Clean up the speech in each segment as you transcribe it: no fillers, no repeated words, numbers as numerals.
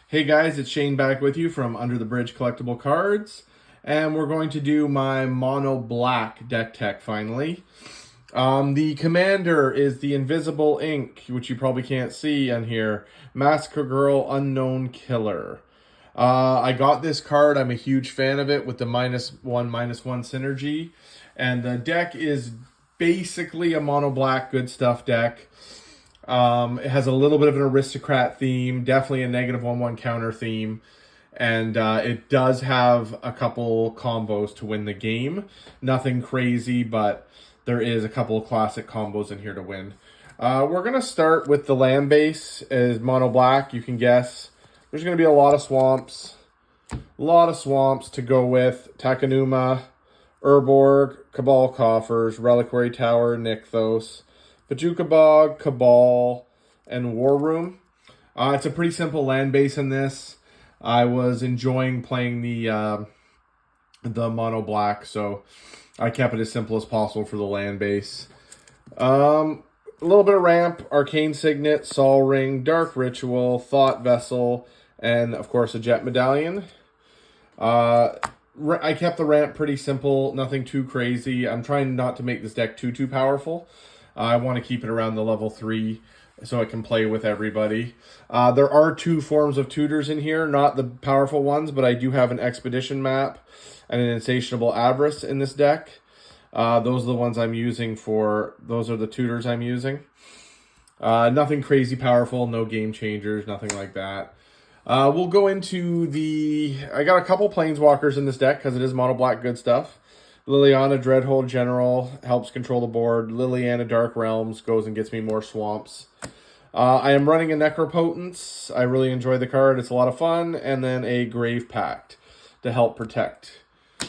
Hey guys, it's Shane back with you from Under the Bridge Collectible Cards, and we're going to do my mono black deck tech finally. The commander is the Invisible Ink, which you probably can't see on here. Massacre Girl, Unknown Killer. I got this card. I'm a huge fan of it with the -1/-1 synergy, and the deck is basically a mono black good stuff deck. It has a little bit of an aristocrat theme, definitely a -1/1 counter theme, and it does have a couple combos to win the game. Nothing crazy, but there is a couple of classic combos in here to win. We're going to start with the land base as mono black. You can guess there's going to be a lot of swamps. A lot of swamps to go with Takenuma, Urborg, Cabal Coffers, Reliquary Tower, Nykthos, Pachuca Bog, Cabal, and War Room. It's a pretty simple land base in this. I was enjoying playing the mono black, so I kept it as simple as possible for the land base. A little bit of ramp, Arcane Signet, Sol Ring, Dark Ritual, Thought Vessel, and of course a Jet Medallion. I kept the ramp pretty simple, nothing too crazy. I'm trying not to make this deck too powerful. I want to keep it around the level 3 so I can play with everybody. There are 2 forms of tutors in here, not the powerful ones, but I do have an Expedition map and an Insatiable Avarice in this deck. Those are the ones I'm using those are the tutors I'm using. Nothing crazy powerful, no game changers, nothing like that. We'll go into I got a couple Planeswalkers in this deck because it is mono black good stuff. Liliana Dreadhold General helps control the board. Liliana Dark Realms goes and gets me more swamps. I am running a Necropotence. I really enjoy the card. It's a lot of fun. And then a Grave Pact to help protect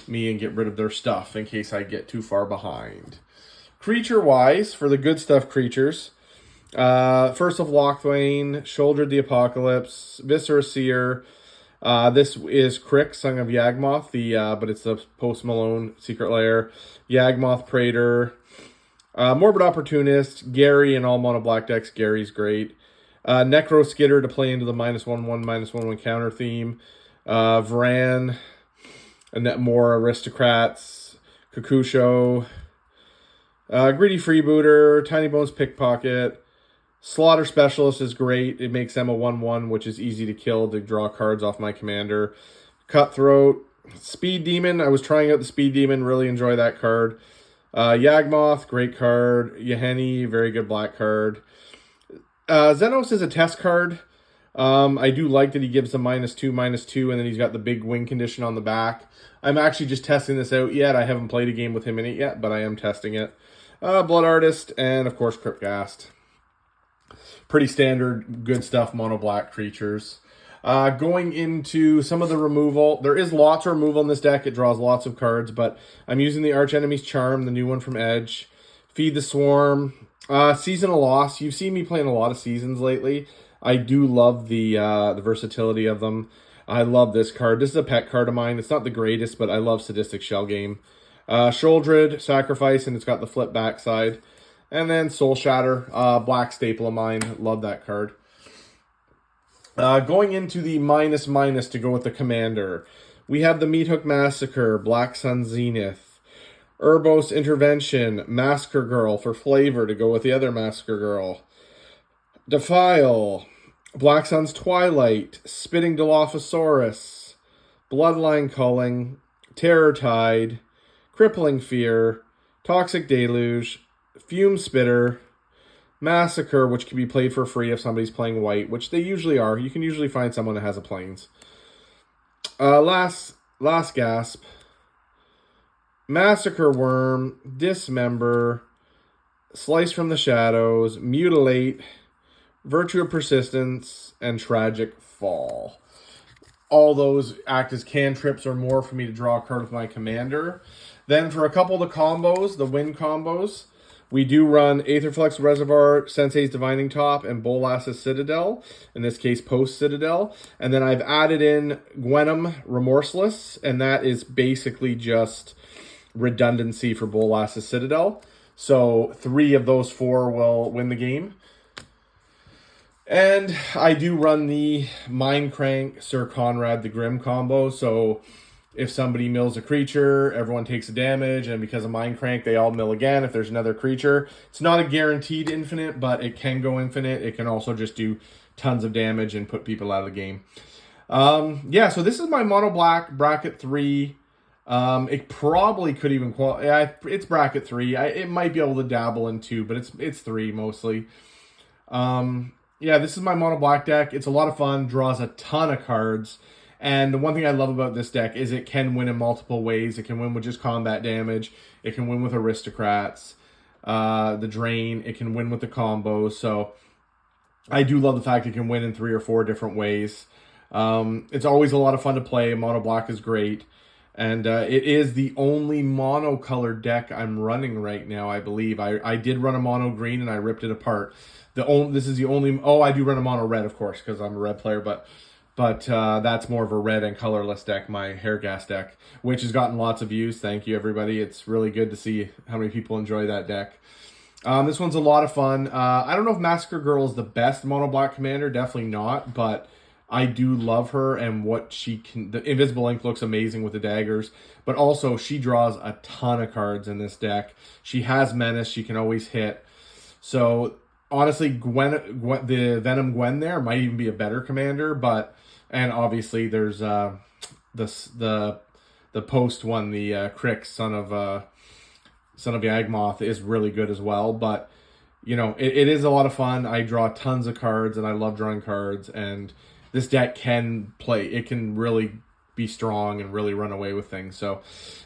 me and get rid of their stuff in case I get too far behind. Creature-wise, for the good stuff creatures, First of Locthwain, Shouldered the Apocalypse, Viscera Seer. This is Crick, Son of Yawgmoth, but it's the Post Malone Secret Lair. Yawgmoth Praetor. Morbid Opportunist, Gary in all mono black decks. Gary's great. Necro Skitter to play into the -1/-1 counter theme. Vran, and more Aristocrats. Kakusho. Greedy Freebooter, Tiny Bones Pickpocket. Slaughter Specialist is great. It makes them a 1/1, which is easy to kill to draw cards off my commander. Cutthroat. Speed Demon. I was trying out the Speed Demon. Really enjoy that card. Yawgmoth, great card. Yaheni, very good black card. Xenos is a test card. I do like that he gives the -2/-2, and then he's got the big win condition on the back. I'm actually just testing this out yet. I haven't played a game with him in it yet, but I am testing it. Blood Artist, and of course Cryptghast. Pretty standard, good stuff, mono black creatures. Going into some of the removal, there is lots of removal in this deck. It draws lots of cards, but I'm using the Archenemy's Charm, the new one from Edge. Feed the Swarm. Seasonal Loss. You've seen me playing a lot of seasons lately. I do love the versatility of them. I love this card. This is a pet card of mine. It's not the greatest, but I love Sadistic Shell Game. Shouldered, Sacrifice, and it's got the flip backside. And then Soul Shatter, black staple of mine. Love that card. Going into the -/ to go with the commander. We have the Meathook Massacre, Black Sun Zenith. Urbos Intervention, Massacre Girl for flavor to go with the other Massacre Girl. Defile, Black Sun's Twilight, Spitting Dilophosaurus, Bloodline Culling, Terror Tide, Crippling Fear, Toxic Deluge, Fume Spitter, Massacre, which can be played for free if somebody's playing white, which they usually are. You can usually find someone that has a plains. Last Gasp, Massacre Worm, Dismember, Slice from the Shadows, Mutilate, Virtue of Persistence, and Tragic Fall. All those act as cantrips or more for me to draw a card with my commander. Then for a couple of the combos, the win combos, we do run Aetherflux Reservoir, Sensei's Divining Top, and Bolas's Citadel. In this case, Post Citadel. And then I've added in Gwenom Remorseless, and that is basically just redundancy for Bolas's Citadel. So 3 of those 4 will win the game. And I do run the Mind Crank, Sir Conrad the Grim combo, so if somebody mills a creature, everyone takes a damage, and because of Mind Crank, they all mill again if there's another creature. It's not a guaranteed infinite, but it can go infinite. It can also just do tons of damage and put people out of the game. Yeah, so this is my mono black bracket 3. It probably could even qualify. Yeah, it's bracket 3. It might be able to dabble in 2, but it's 3 mostly. Yeah, this is my mono black deck. It's a lot of fun, draws a ton of cards. And the one thing I love about this deck is it can win in multiple ways. It can win with just combat damage. It can win with aristocrats, the drain. It can win with the combos. So I do love the fact it can win in 3 or 4 different ways. It's always a lot of fun to play. Mono black is great. And it is the only mono-colored deck I'm running right now, I believe. I did run a mono green and I ripped it apart. This is the only... Oh, I do run a mono red, of course, because I'm a red player, but that's more of a red and colorless deck, my hair gas deck, which has gotten lots of views. Thank you, everybody. It's really good to see how many people enjoy that deck. This one's a lot of fun. I don't know if Massacre Girl is the best mono black commander. Definitely not, but I do love her and what she can... The Invisible Ink looks amazing with the daggers, but also she draws a ton of cards in this deck. She has Menace. She can always hit. So, honestly, the Venom Gwen there might even be a better commander, but... And obviously there's the post one, the Krix, son of Yagmoth, is really good as well. But, you know, it is a lot of fun. I draw tons of cards, and I love drawing cards. And this deck can play. It can really be strong and really run away with things. So,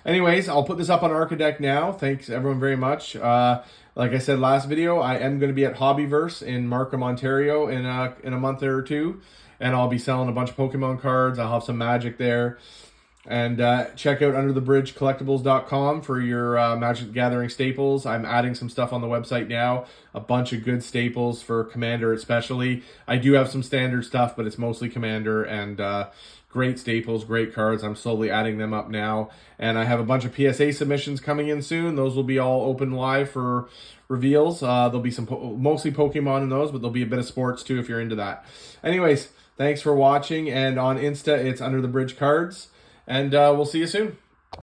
anyways, I'll put this up on Arcadeck now. Thanks, everyone, very much. Like I said last video, I am going to be at Hobbyverse in Markham, Ontario in a month or two. And I'll be selling a bunch of Pokemon cards. I'll have some Magic there. And check out underthebridgecollectibles.com for your Magic the Gathering staples. I'm adding some stuff on the website now. A bunch of good staples for Commander especially. I do have some standard stuff, but it's mostly Commander. And great staples, great cards. I'm slowly adding them up now. And I have a bunch of PSA submissions coming in soon. Those will be all open live for reveals. There'll be some mostly Pokemon in those, but there'll be a bit of sports too if you're into that. Anyways, thanks for watching, and on Insta, it's Under the Bridge Cards, and we'll see you soon.